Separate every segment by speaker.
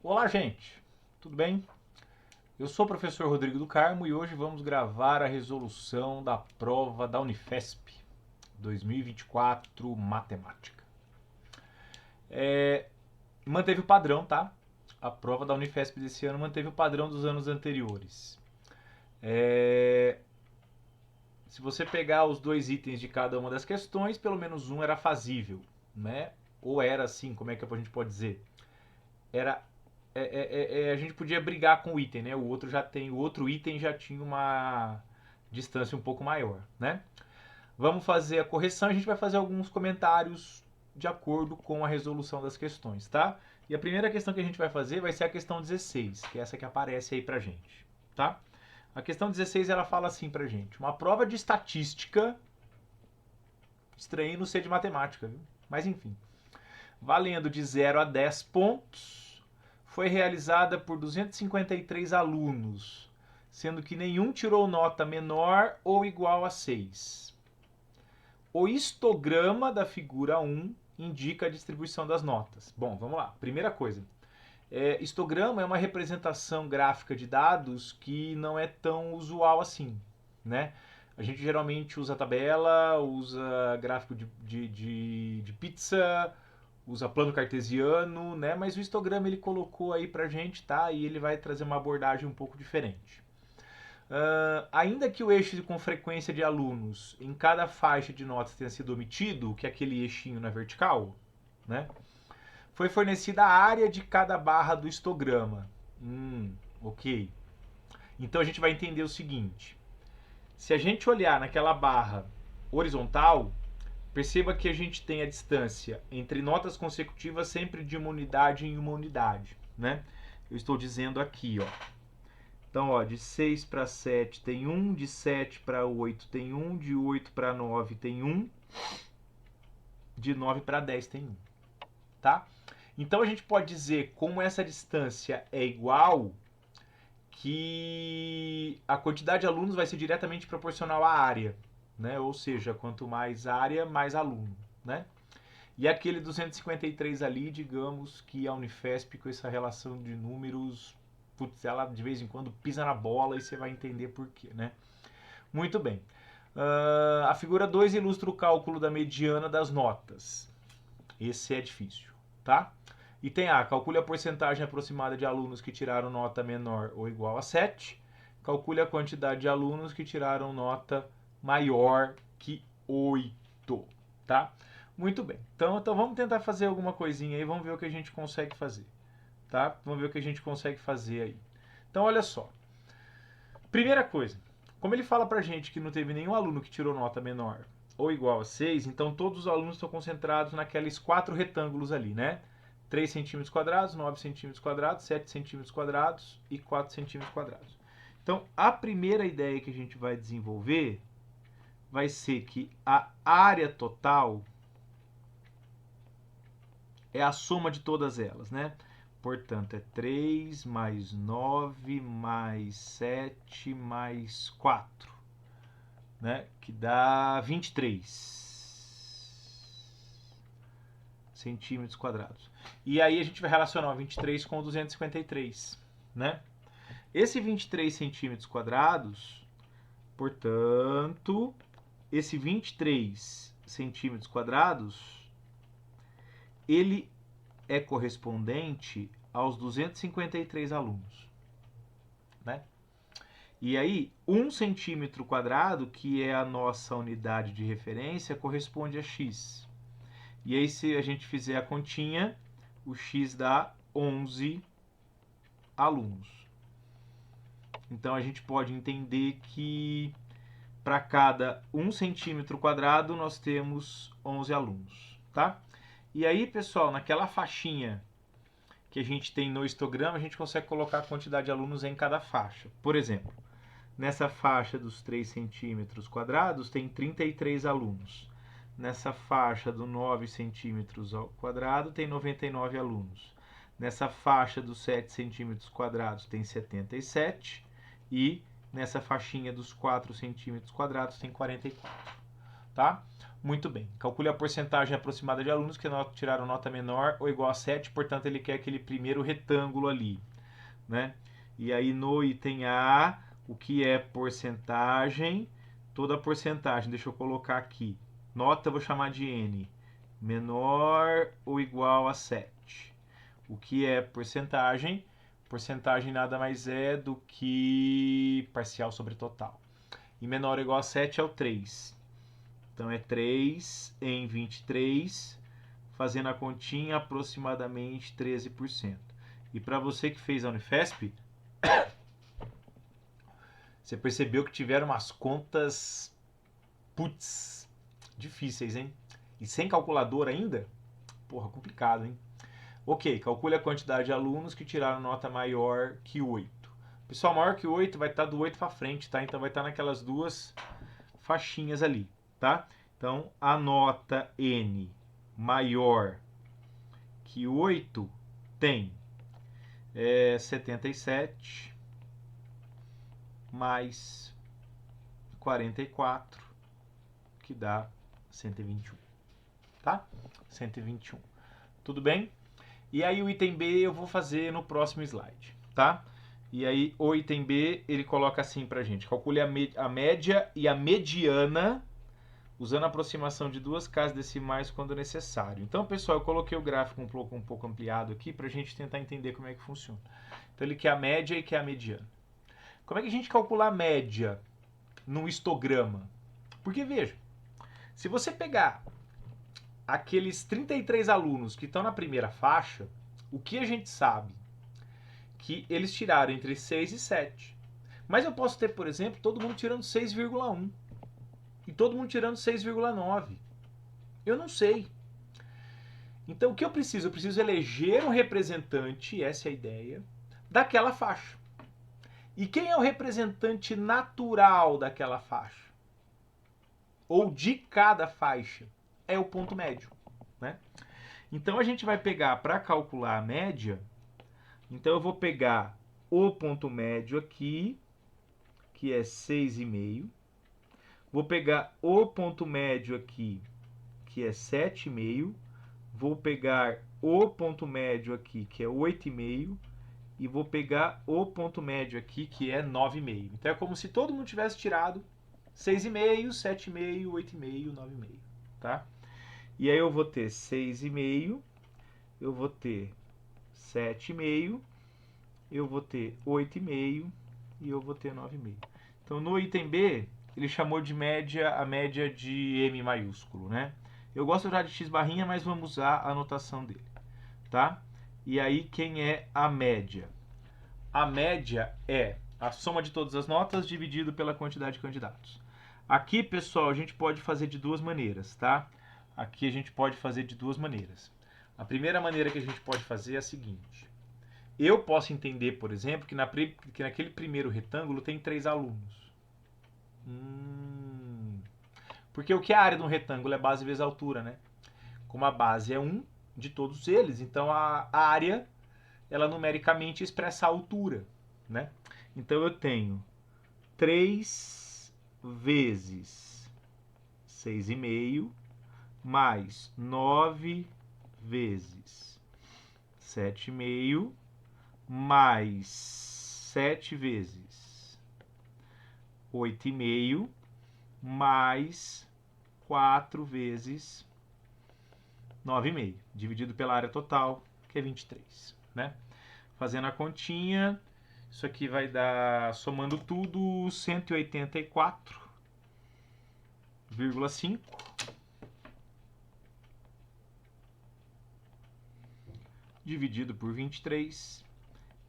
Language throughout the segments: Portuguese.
Speaker 1: Olá, gente, tudo bem? Eu sou o professor Rodrigo do Carmo e hoje vamos gravar a resolução da prova da Unifesp 2024 Matemática. Manteve o padrão, tá? A prova da Unifesp desse ano manteve o padrão dos anos anteriores. Se você pegar os dois itens de cada uma das questões, pelo menos um era fazível, né? Ou era assim, como é que a gente pode dizer? Era a gente podia brigar com o item, né? O outro item já tinha uma distância um pouco maior, né? Vamos fazer a correção, a gente vai fazer alguns comentários de acordo com a resolução das questões, tá? E a primeira questão que a gente vai fazer vai ser a questão 16, que é essa que aparece aí pra gente, tá? A questão 16 ela fala assim pra gente: uma prova de estatística, estranho no ser de matemática, viu? Mas enfim, valendo de 0 a 10 pontos, foi realizada por 253 alunos, sendo que nenhum tirou nota menor ou igual a 6. O histograma da figura 1 indica a distribuição das notas. Bom, vamos lá. Primeira coisa. Histograma é uma representação gráfica de dados que não é tão usual assim, né? A gente geralmente usa tabela, usa gráfico de pizza, usa plano cartesiano, né? Mas o histograma ele colocou aí pra gente, tá? E ele vai trazer uma abordagem um pouco diferente. Ainda que o eixo com frequência de alunos em cada faixa de notas tenha sido omitido, que é aquele eixinho na vertical, né? Foi fornecida a área de cada barra do histograma. Ok. Então a gente vai entender o seguinte: se a gente olhar naquela barra horizontal, perceba que a gente tem a distância entre notas consecutivas sempre de uma unidade em uma unidade, né? Eu estou dizendo aqui, ó. Então, ó, de 6 para 7 tem 1, de 7 para 8 tem 1, de 8 para 9 tem 1, de 9 para 10 tem 1, tá? Então a gente pode dizer, como essa distância é igual, que a quantidade de alunos vai ser diretamente proporcional à área, né? Ou seja, quanto mais área, mais aluno, né? E aquele 253 ali, digamos que a Unifesp, com essa relação de números, putz, ela de vez em quando pisa na bola e você vai entender por quê, né? Muito bem. A figura 2 ilustra o cálculo da mediana das notas. Esse é difícil, tá? Item A, calcule a porcentagem aproximada de alunos que tiraram nota menor ou igual a 7. Calcule a quantidade de alunos que tiraram nota maior que 8, tá? Muito bem. Então vamos tentar fazer alguma coisinha aí, vamos ver o que a gente consegue fazer, tá? Vamos ver o que a gente consegue fazer aí. Então olha só. Primeira coisa, como ele fala pra gente que não teve nenhum aluno que tirou nota menor ou igual a 6, então todos os alunos estão concentrados naqueles 4 retângulos ali, né? 3 centímetros quadrados, 9 centímetros quadrados, 7 centímetros quadrados e 4 centímetros quadrados. Então, a primeira ideia que a gente vai desenvolver vai ser que a área total é a soma de todas elas, né? Portanto, é 3 mais 9 mais 7 mais 4, né? Que dá 23 centímetros quadrados. E aí a gente vai relacionar o 23 com o 253, né? Esse 23 centímetros quadrados, portanto, esse 23 centímetros quadrados, ele é correspondente aos 253 alunos, né? E aí, 1 centímetro quadrado, que é a nossa unidade de referência, corresponde a x. E aí, se a gente fizer a continha, o x dá 11 alunos. Então, a gente pode entender que para cada 1 centímetro quadrado, nós temos 11 alunos, tá? E aí, pessoal, naquela faixinha que a gente tem no histograma, a gente consegue colocar a quantidade de alunos em cada faixa. Por exemplo, nessa faixa dos 3 centímetros quadrados, tem 33 alunos. Nessa faixa do 9 centímetros ao quadrado, tem 99 alunos. Nessa faixa dos 7 centímetros quadrados, tem 77. E nessa faixinha dos 4 centímetros quadrados, tem 44. Tá? Muito bem. Calcule a porcentagem aproximada de alunos que tiraram nota menor ou igual a 7, portanto ele quer aquele primeiro retângulo ali, né? E aí no item A, o que é porcentagem? Toda a porcentagem, deixa eu colocar aqui. Nota eu vou chamar de N, menor ou igual a 7. O que é porcentagem? Porcentagem nada mais é do que parcial sobre total. E menor ou igual a 7 é o 3. Então é 3 em 23, fazendo a continha, aproximadamente 13%. E para você que fez a Unifesp, você percebeu que tiveram umas contas, putz, difíceis, hein? E sem calculadora ainda? Porra, complicado, hein? Ok, calcule a quantidade de alunos que tiraram nota maior que 8. Pessoal, maior que 8 vai estar do 8 para frente, tá? Então vai estar naquelas duas faixinhas ali, tá? Então, a nota N maior que 8 tem 77 mais 44, que dá 121, tá? 121. Tudo bem? E aí o item B eu vou fazer no próximo slide, tá? E aí o item B ele coloca assim pra gente: calcule a média e a mediana usando a aproximação de duas casas decimais quando necessário. Então, pessoal, eu coloquei o gráfico um pouco ampliado aqui pra gente tentar entender como é que funciona. Então ele quer a média e quer a mediana. Como é que a gente calcula a média num histograma? Porque veja, se você pegar aqueles 33 alunos que estão na primeira faixa, o que a gente sabe? Que eles tiraram entre 6 e 7. Mas eu posso ter, por exemplo, todo mundo tirando 6,1 e todo mundo tirando 6,9. Eu não sei. Então o que eu preciso? Eu preciso eleger um representante, essa é a ideia, daquela faixa. E quem é o representante natural daquela faixa? Ou de cada faixa? É o ponto médio, né? Então a gente vai pegar para calcular a média. Então eu vou pegar o ponto médio aqui, que é 6,5. Vou pegar o ponto médio aqui, que é 7,5. Vou pegar o ponto médio aqui, que é 8,5. E vou pegar o ponto médio aqui, que é 9,5. Então é como se todo mundo tivesse tirado 6,5, 7,5, 8,5, 9,5, tá? E aí eu vou ter 6,5, eu vou ter 7,5, eu vou ter 8,5 e eu vou ter 9,5. Então no item B, ele chamou de média a média de M maiúsculo, né? Eu gosto já de X barrinha, mas vamos usar a anotação dele, tá? E aí quem é a média? A média é a soma de todas as notas dividido pela quantidade de candidatos. Aqui, pessoal, a gente pode fazer de duas maneiras, tá? Aqui a gente pode fazer de duas maneiras. A primeira maneira que a gente pode fazer é a seguinte. Eu posso entender, por exemplo, que naquele primeiro retângulo tem 3 alunos. Porque o que é a área de um retângulo é base vezes altura, né? Como a base é 1 de todos eles, então a área, ela numericamente expressa a altura, né? Então eu tenho 3 vezes 6,5 mais 9 vezes 7,5 mais 7 vezes 8,5 mais 4 vezes 9,5, dividido pela área total, que é 23, né? Fazendo a continha, isso aqui vai dar, somando tudo, 184,5 dividido por 23,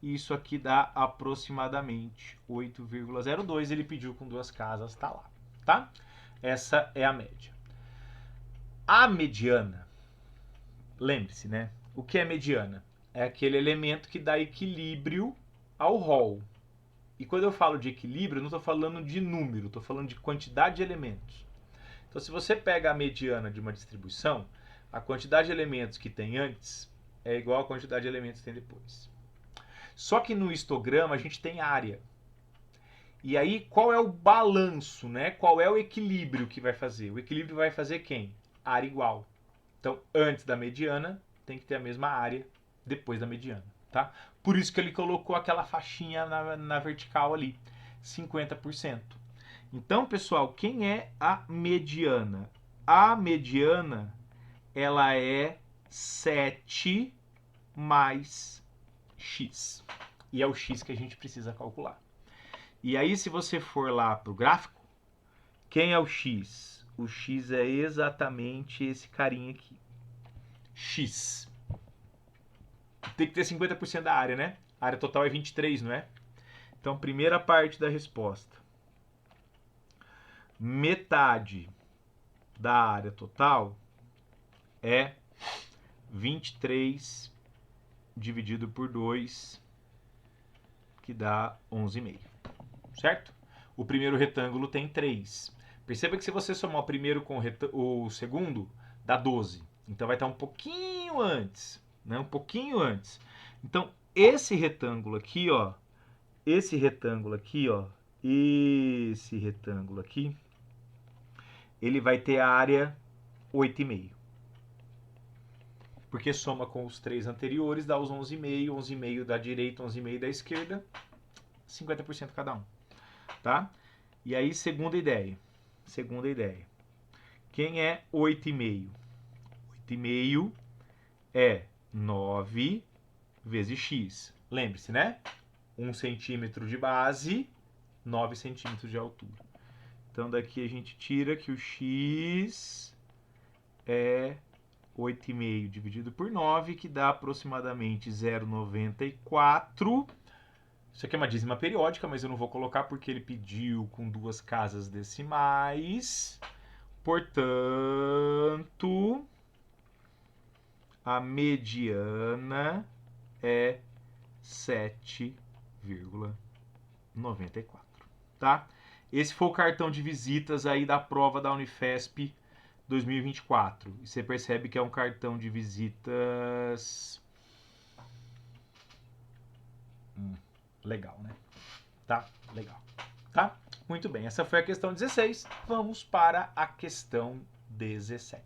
Speaker 1: e isso aqui dá aproximadamente 8,02. Ele pediu com duas casas, tá lá, tá? Essa é a média. A mediana, lembre-se, né? O que é mediana? É aquele elemento que dá equilíbrio ao rol. E quando eu falo de equilíbrio, eu não estou falando de número, estou falando de quantidade de elementos. Então, se você pega a mediana de uma distribuição, a quantidade de elementos que tem antes é igual à quantidade de elementos que tem depois. Só que no histograma a gente tem área. E aí, qual é o balanço, né? Qual é o equilíbrio que vai fazer? O equilíbrio vai fazer quem? Área igual. Então, antes da mediana, tem que ter a mesma área depois da mediana, tá? Por isso que ele colocou aquela faixinha na vertical ali, 50%. Então, pessoal, quem é a mediana? A mediana, ela é 7 mais x. E é o x que a gente precisa calcular. E aí, se você for lá para o gráfico, quem é o x? O x é exatamente esse carinha aqui. X. Tem que ter 50% da área, né? A área total é 23, não é? Então, primeira parte da resposta. Metade da área total é 23 dividido por 2, que dá 11,5. Certo? O primeiro retângulo tem 3. Perceba que se você somar o primeiro com o segundo, dá 12. Então vai estar um pouquinho antes, né? Um pouquinho antes. Então, esse retângulo aqui, ó, esse retângulo aqui, ele vai ter a área 8,5. Porque soma com os 3 anteriores, dá os 11,5, 11,5 da direita, 11,5 da esquerda, 50% cada um, tá? E aí, segunda ideia. Quem é 8,5? 8,5 é 9 vezes x. Lembre-se, né? 1 centímetro de base, 9 centímetros de altura. Então, daqui a gente tira que o x é 8,5 dividido por 9, que dá aproximadamente 0,94. Isso aqui é uma dízima periódica, mas eu não vou colocar porque ele pediu com 2 casas decimais. Portanto, a mediana é 7,94, tá? Esse foi o cartão de visitas aí da prova da Unifesp 2024. E você percebe que é um cartão de visitas legal, né? Tá? Legal. Tá? Muito bem. Essa foi a questão 16. Vamos para a questão 17.